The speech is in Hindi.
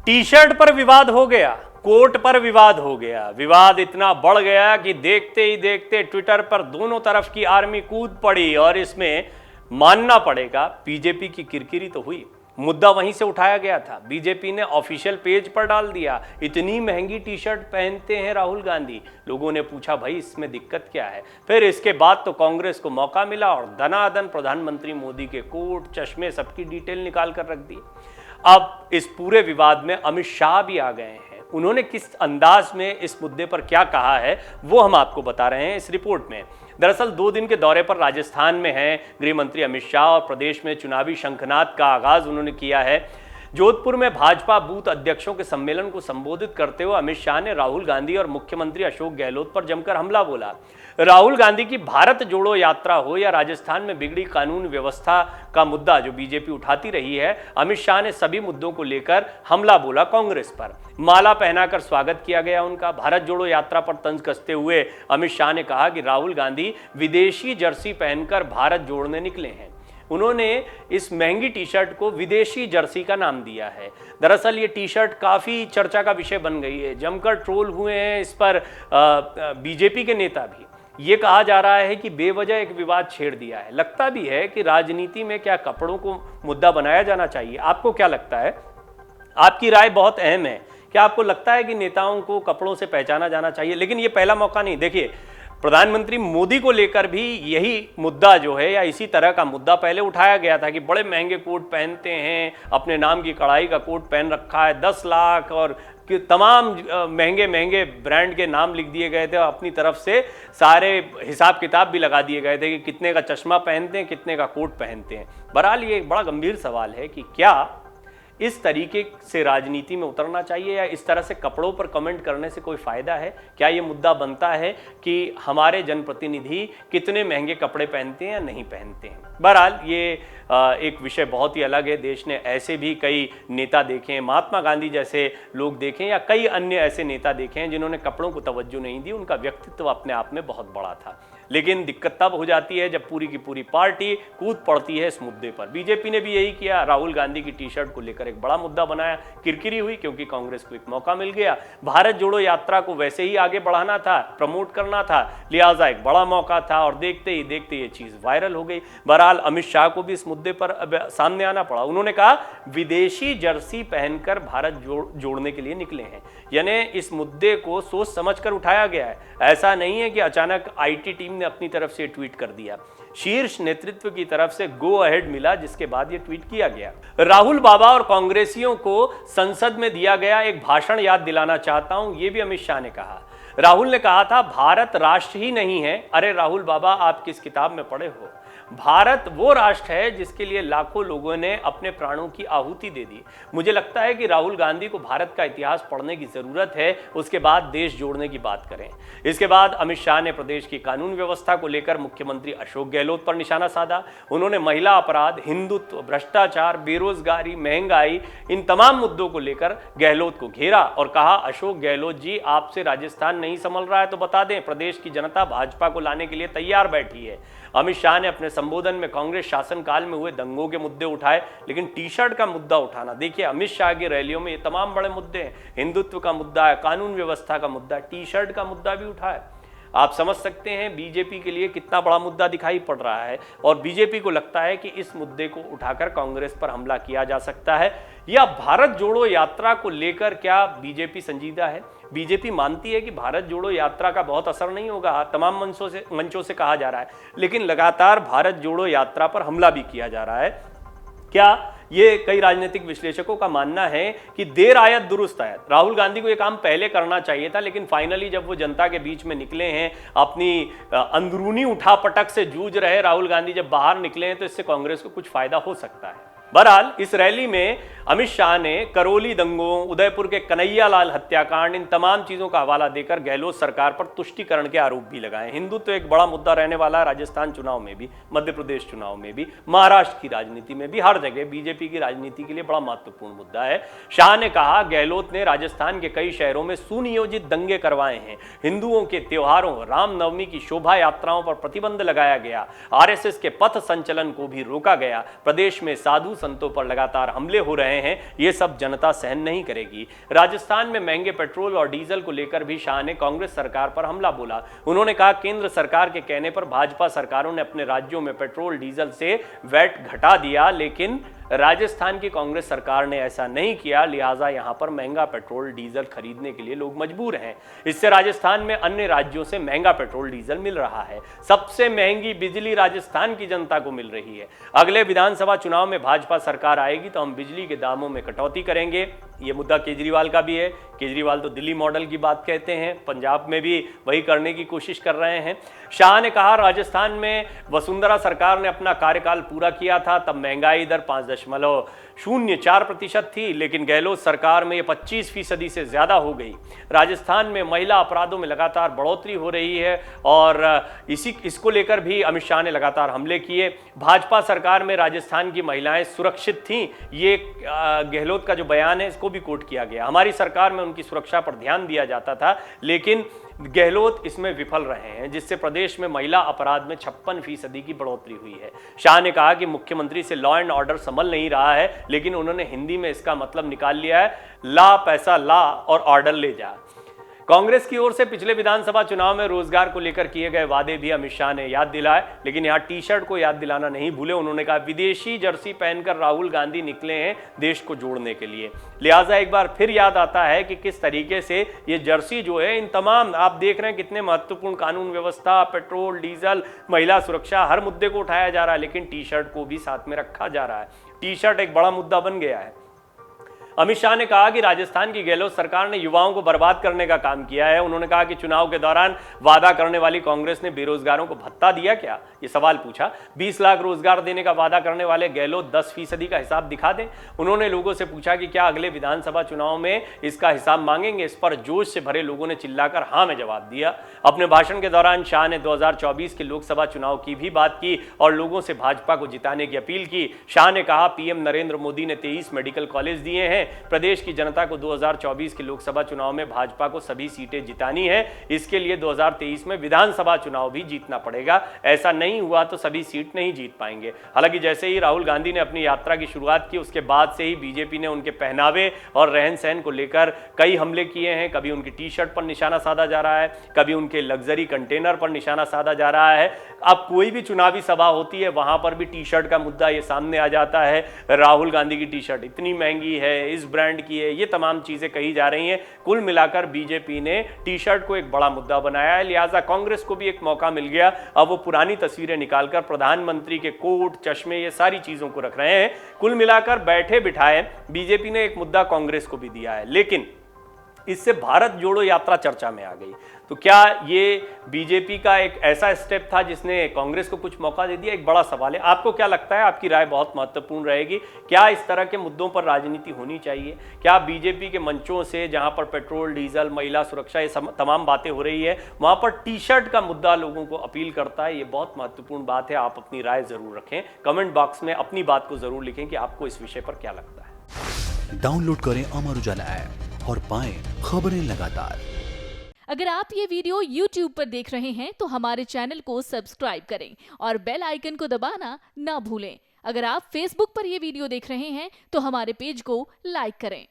टी शर्ट पर विवाद हो गया, कोट पर विवाद हो गया। विवाद इतना बढ़ गया कि देखते ही देखते ट्विटर पर दोनों तरफ की आर्मी कूद पड़ी और इसमें मानना पड़ेगा बीजेपी की किरकिरी तो हुई। मुद्दा वहीं से उठाया गया था, बीजेपी ने ऑफिशियल पेज पर डाल दिया। इतनी महंगी टी शर्ट पहनते हैं राहुल गांधी। लोगों ने पूछा भाई इसमें दिक्कत क्या है। फिर इसके बाद तो कांग्रेस को मौका मिला और दनादन प्रधानमंत्री मोदी के कोट चश्मे सबकी डिटेल निकाल कर रख दी। अब इस पूरे विवाद में अमित शाह भी आ गए हैं। उन्होंने किस अंदाज में इस मुद्दे पर क्या कहा है वो हम आपको बता रहे हैं इस रिपोर्ट में। दरअसल 2 दिन के दौरे पर राजस्थान में हैं गृह मंत्री अमित शाह और प्रदेश में चुनावी शंखनाद का आगाज उन्होंने किया है। जोधपुर में भाजपा बूथ अध्यक्षों के सम्मेलन को संबोधित करते हुए अमित शाह ने राहुल गांधी और मुख्यमंत्री अशोक गहलोत पर जमकर हमला बोला। राहुल गांधी की भारत जोड़ो यात्रा हो या राजस्थान में बिगड़ी कानून व्यवस्था का मुद्दा जो बीजेपी उठाती रही है, अमित शाह ने सभी मुद्दों को लेकर हमला बोला कांग्रेस पर। माला पहनाकर स्वागत किया गया उनका। भारत जोड़ो यात्रा पर तंज कसते हुए अमित शाह ने कहा कि राहुल गांधी विदेशी जर्सी पहनकर भारत जोड़ने निकले हैं। उन्होंने इस महंगी टी शर्ट को विदेशी जर्सी का नाम दिया है। दरअसल ये टी शर्ट काफ़ी चर्चा का विषय बन गई है, जमकर ट्रोल हुए हैं इस पर बीजेपी के नेता भी। ये कहा जा रहा है कि बेवजह एक विवाद छेड़ दिया है। लगता भी है कि राजनीति में क्या कपड़ों को मुद्दा बनाया जाना चाहिए? आपको क्या लगता है? आपकी राय बहुत अहम है। क्या आपको लगता है कि नेताओं को कपड़ों से पहचाना जाना चाहिए? लेकिन ये पहला मौका नहीं। देखिए, प्रधानमंत्री मोदी को लेकर भी यही मुद्दा जो है या इसी तरह का मुद्दा पहले उठाया गया था कि बड़े महंगे कोट पहनते हैं, अपने नाम की कढ़ाई का कोट पहन रखा है, 10 लाख और कि तमाम महंगे महंगे ब्रांड के नाम लिख दिए गए थे और अपनी तरफ से सारे हिसाब किताब भी लगा दिए गए थे कि कितने का चश्मा पहनते हैं, कितने का कोट पहनते हैं। बहरहाल ये एक बड़ा गंभीर सवाल है कि क्या इस तरीके से राजनीति में उतरना चाहिए या इस तरह से कपड़ों पर कमेंट करने से कोई फायदा है? क्या ये मुद्दा बनता है कि हमारे जनप्रतिनिधि कितने महंगे कपड़े पहनते हैं या नहीं पहनते हैं? बहरहाल ये एक विषय बहुत ही अलग है। देश ने ऐसे भी कई नेता देखे हैं, महात्मा गांधी जैसे लोग देखे या कई अन्य ऐसे नेता देखे हैं जिन्होंने कपड़ों को तवज्जो नहीं दी। उनका व्यक्तित्व अपने आप में बहुत बड़ा था। लेकिन दिक्कत तब हो जाती है जब पूरी की पूरी पार्टी कूद पड़ती है इस मुद्दे पर। बीजेपी ने भी यही किया, राहुल गांधी की टी शर्ट को लेकर एक बड़ा मुद्दा बनाया। किरकिरी हुई क्योंकि कांग्रेस को एक मौका मिल गया। भारत जोड़ो यात्रा को वैसे ही आगे बढ़ाना था, प्रमोट करना था, लिहाजा एक बड़ा मौका था और देखते ही देखते ये चीज वायरल हो गई। बहरहाल अमित शाह को भी इस मुद्दे पर सामने आना पड़ा। उन्होंने कहा विदेशी जर्सी पहनकर भारत जोड़ने के लिए निकले हैं, यानी इस मुद्दे को सोच समझकर उठाया गया है। ऐसा नहीं है कि अचानक आईटी टीम ने अपनी तरफ से ट्वीट कर दिया। शीर्ष नेतृत्व की तरफ से गो अहेड मिला जिसके बाद यह ट्वीट किया गया। राहुल बाबा और कांग्रेसियों को संसद में दिया गया एक भाषण याद दिलाना चाहता हूं, यह भी अमित शाह ने कहा। राहुल ने कहा था भारत राष्ट्र ही नहीं है। अरे राहुल बाबा, आप किस किताब में पढ़े हो? भारत वो राष्ट्र है जिसके लिए लाखों लोगों ने अपने प्राणों की आहुति दे दी। मुझे लगता है कि राहुल गांधी को भारत का इतिहास पढ़ने की जरूरत है, उसके बाद देश जोड़ने की बात करें। इसके बाद अमित शाह ने प्रदेश की कानून व्यवस्था को लेकर मुख्यमंत्री अशोक गहलोत पर निशाना साधा। उन्होंने महिला अपराध, हिंदुत्व, भ्रष्टाचार, बेरोजगारी, महंगाई, इन तमाम मुद्दों को लेकर गहलोत को घेरा और कहा अशोक गहलोत जी, आपसे राजस्थान नहीं संभल रहा है तो बता दें, प्रदेश की जनता भाजपा को लाने के लिए तैयार बैठी है। अमित शाह ने अपने संबोधन में कांग्रेस शासनकाल में हुए दंगों के मुद्दे उठाए, लेकिन टी शर्ट का मुद्दा उठाना, देखिए अमित शाह की रैलियों में ये तमाम बड़े मुद्दे हैं। हिंदुत्व का मुद्दा है, कानून व्यवस्था का मुद्दा, टी शर्ट का मुद्दा भी उठाए। आप समझ सकते हैं बीजेपी के लिए कितना बड़ा मुद्दा दिखाई पड़ रहा है और बीजेपी को लगता है कि इस मुद्दे को उठाकर कांग्रेस पर हमला किया जा सकता है। या भारत जोड़ो यात्रा को लेकर क्या बीजेपी संजीदा है? बीजेपी मानती है कि भारत जोड़ो यात्रा का बहुत असर नहीं होगा, तमाम मंचों से कहा जा रहा है, लेकिन लगातार भारत जोड़ो यात्रा पर हमला भी किया जा रहा है। क्या ये कई राजनीतिक विश्लेषकों का मानना है कि देर आयत दुरुस्त आयत। राहुल गांधी को ये काम पहले करना चाहिए था, लेकिन फाइनली जब वो जनता के बीच में निकले हैं, अपनी अंदरूनी उठापटक से जूझ रहे राहुल गांधी जब बाहर निकले हैं, तो इससे कांग्रेस को कुछ फायदा हो सकता है। बहरहाल इस रैली में अमित शाह ने करौली दंगों, उदयपुर के कन्हैया लाल हत्याकांड, इन तमाम चीजों का हवाला देकर गहलोत सरकार पर तुष्टीकरण के आरोप भी लगाए। हिंदुत्व एक बड़ा मुद्दा रहने वाला है राजस्थान चुनाव में भी, मध्य प्रदेश चुनाव में भी, महाराष्ट्र की राजनीति में भी, हर जगह बीजेपी की राजनीति के लिए बड़ा महत्वपूर्ण मुद्दा है। शाह ने कहा गहलोत ने राजस्थान के कई शहरों में सुनियोजित दंगे करवाए हैं, हिंदुओं के त्योहारों, रामनवमी की शोभा यात्राओं पर प्रतिबंध लगाया गया, आरएसएस के पथ संचलन को भी रोका गया, प्रदेश में साधु संतों पर लगातार हमले हो रहे हैं, ये सब जनता सहन नहीं करेगी। राजस्थान में महंगे पेट्रोल और डीजल को लेकर भी शाह ने कांग्रेस सरकार पर हमला बोला। उन्होंने कहा केंद्र सरकार के कहने पर भाजपा सरकारों ने अपने राज्यों में पेट्रोल डीजल से वैट घटा दिया, लेकिन राजस्थान की कांग्रेस सरकार ने ऐसा नहीं किया, लिहाजा यहां पर महंगा पेट्रोल डीजल खरीदने के लिए लोग मजबूर हैं। इससे राजस्थान में अन्य राज्यों से महंगा पेट्रोल डीजल मिल रहा है। सबसे महंगी बिजली राजस्थान की जनता को मिल रही है। अगले विधानसभा चुनाव में भाजपा सरकार आएगी तो हम बिजली के दामों में कटौती करेंगे। ये मुद्दा केजरीवाल का भी है। केजरीवाल तो दिल्ली मॉडल की बात कहते हैं, पंजाब में भी वही करने की कोशिश कर रहे हैं। शाह ने कहा राजस्थान में वसुंधरा सरकार ने अपना कार्यकाल पूरा किया था, तब महंगाई दर 5.04% थी, लेकिन गहलोत सरकार में ये 25% से ज्यादा हो गई। राजस्थान में महिला अपराधों में लगातार बढ़ोतरी हो रही है और इसको लेकर भी अमित शाह ने लगातार हमले किए। भाजपा सरकार में राजस्थान की महिलाएं सुरक्षित थीं, ये गहलोत का जो बयान है इसको भी कोट किया गया। हमारी सरकार में उनकी सुरक्षा पर ध्यान दिया जाता था, लेकिन गहलोत इसमें विफल रहे हैं, जिससे प्रदेश में महिला अपराध में 56% की बढ़ोतरी हुई है। शाह ने कहा कि मुख्यमंत्री से लॉ एंड ऑर्डर संभल नहीं रहा है, लेकिन उन्होंने हिंदी में इसका मतलब निकाल लिया है, ला पैसा ला और ऑर्डर ले जा। कांग्रेस की ओर से पिछले विधानसभा चुनाव में रोजगार को लेकर किए गए वादे भी अमित शाह ने याद दिलाए, लेकिन यहां टी शर्ट को याद दिलाना नहीं भूले। उन्होंने कहा विदेशी जर्सी पहनकर राहुल गांधी निकले हैं देश को जोड़ने के लिए, लिहाजा एक बार फिर याद आता है कि किस तरीके से ये जर्सी जो है, इन तमाम आप देख रहे हैं कितने महत्वपूर्ण कानून व्यवस्था, पेट्रोल डीजल, महिला सुरक्षा, हर मुद्दे को उठाया जा रहा है, लेकिन टी शर्ट को भी साथ में रखा जा रहा है। टी शर्ट एक बड़ा मुद्दा बन गया है। अमित शाह ने कहा कि राजस्थान की गहलोत सरकार ने युवाओं को बर्बाद करने का काम किया है। उन्होंने कहा कि चुनाव के दौरान वादा करने वाली कांग्रेस ने बेरोजगारों को भत्ता दिया क्या, ये सवाल पूछा। 20 लाख रोजगार देने का वादा करने वाले गहलोत 10% का हिसाब दिखा दें। उन्होंने लोगों से पूछा कि क्या अगले विधानसभा चुनाव में इसका हिसाब मांगेंगे। इस पर जोश से भरे लोगों ने चिल्लाकर हाँ में जवाब दिया। अपने भाषण के दौरान शाह ने 2024 के लोकसभा चुनाव की भी बात की और लोगों से भाजपा को जिताने की अपील की। शाह ने कहा पीएम नरेंद्र मोदी ने 23 मेडिकल कॉलेज दिए हैं। प्रदेश की जनता को 2024 के लोकसभा चुनाव में भाजपा को सभी सीटें जितानी है। इसके लिए 2023 में विधानसभा चुनाव भी जीतना पड़ेगा। ऐसा नहीं हुआ तो सभी सीट नहीं जीत पाएंगे। हालांकि जैसे ही राहुल गांधी ने अपनी यात्रा की शुरुआत की, उसके बाद से ही बीजेपी ने उनके पहनावे और रहन सहन को लेकर कई हमले किए हैं। कभी उनकी टी शर्ट पर निशाना साधा जा रहा है, कभी उनके लग्जरी कंटेनर पर निशाना साधा जा रहा है। अब कोई भी चुनावी सभा होती है, वहां पर भी टी शर्ट का मुद्दा ये सामने आ जाता है। राहुल गांधी की टी शर्ट इतनी महंगी है, इस ब्रांड की है, ये तमाम चीजें कही जा रही हैं। कुल मिलाकर बीजेपी ने टी शर्ट को एक बड़ा मुद्दा बनाया है, लिहाजा कांग्रेस को भी एक मौका मिल गया। अब वो पुरानी तस्वीरें निकालकर प्रधानमंत्री के कोट, चश्मे, ये सारी चीजों को रख रहे हैं। कुल मिलाकर बैठे बिठाए बीजेपी ने एक मुद्दा कांग्रेस को भी दिया है, लेकिन इससे भारत जोड़ो यात्रा चर्चा में आ गई। तो क्या ये बीजेपी का एक ऐसा स्टेप था जिसने कांग्रेस को कुछ मौका दे दिया? एक बड़ा सवाल है। आपको क्या लगता है? आपकी राय बहुत महत्वपूर्ण रहेगी। क्या इस तरह के मुद्दों पर राजनीति होनी चाहिए? क्या बीजेपी के मंचों से, जहां पर पेट्रोल, डीजल, महिला सुरक्षा, ये तमाम बातें हो रही है, वहां पर टी शर्ट का मुद्दा लोगों को अपील करता है? ये बहुत महत्वपूर्ण बात है। आप अपनी राय जरूर रखें, कमेंट बॉक्स में अपनी बात को जरूर लिखें कि आपको इस विषय पर क्या लगता है। डाउनलोड करें अमर उजाला ऐप और पाएं खबरें लगातार। अगर आप ये वीडियो YouTube पर देख रहे हैं तो हमारे चैनल को सब्सक्राइब करें और बेल आइकन को दबाना ना भूलें। अगर आप Facebook पर ये वीडियो देख रहे हैं तो हमारे पेज को लाइक करें।